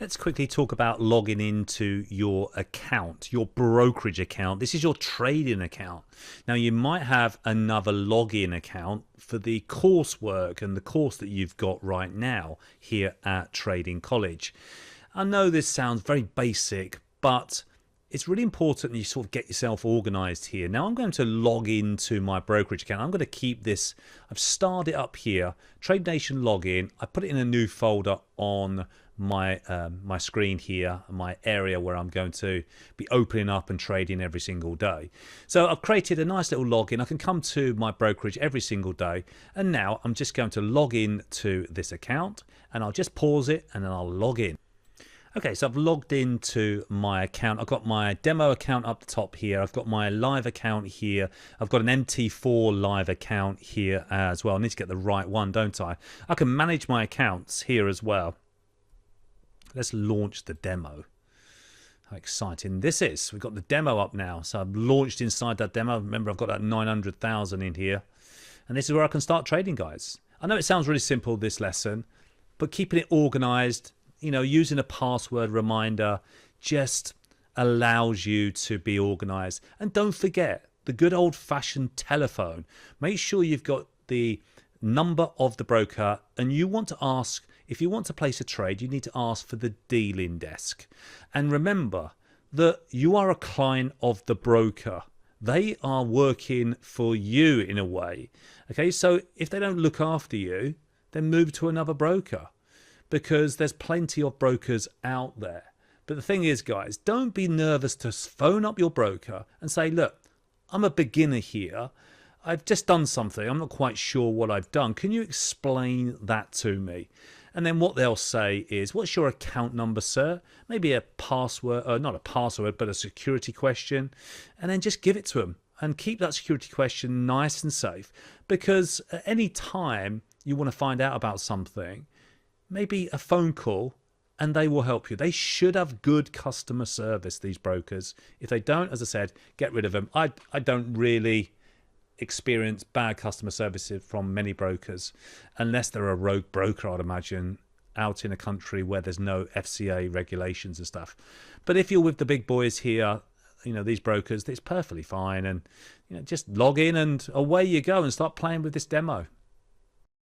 Let's quickly talk about logging into your account, your brokerage account. This is your trading account. Now, you might have another login account for the coursework and the course that you've got right now here at Trading College. I know this sounds very basic, but it's really important that you sort of get yourself organized here. Now I'm going to log into my brokerage account. I'm going to keep this. I've started it up here, Trade Nation login. I put it in a new folder on my my screen here, my area where I'm going to be opening up and trading every single day. So I've created a nice little login. I can come to my brokerage every single day, and now I'm just going to log in to this account, and I'll just pause it and then I'll log in. Okay, so I've logged into my account. I've got my demo account up the top here. I've got my live account here. I've got an MT4 live account here as well. I need to get the right one, don't I? I can manage my accounts here as well. Let's launch the demo. How exciting this is. We've got the demo up now. So I've launched inside that demo. Remember, I've got that 900,000 in here. And this is where I can start trading, guys. I know it sounds really simple, this lesson, but keeping it organized, you know, using a password reminder just allows you to be organized. And don't forget the good old-fashioned telephone. Make sure you've got the number of the broker, and you want to ask, if you want to place a trade, you need to ask for the dealing desk. And remember that you are a client of the broker. They are working for you in a way. Okay, so if they don't look after you, then move to another broker, because there's plenty of brokers out there. But the thing is, guys, don't be nervous to phone up your broker and say, look, I'm a beginner here. I've just done something. I'm not quite sure what I've done. Can you explain that to me? And then what they'll say is, what's your account number, sir? Maybe a password, not a password, but a security question. And then just give it to them and keep that security question nice and safe, because at any time you want to find out about something, maybe a phone call and they will help you. They should have good customer service, these brokers. If they don't, as I said, get rid of them. I don't really experience bad customer services from many brokers, unless they're a rogue broker, I'd imagine, out in a country where there's no FCA regulations and stuff. But if you're with the big boys here, you know, these brokers, it's perfectly fine. And, you know, just log in and away you go and start playing with this demo.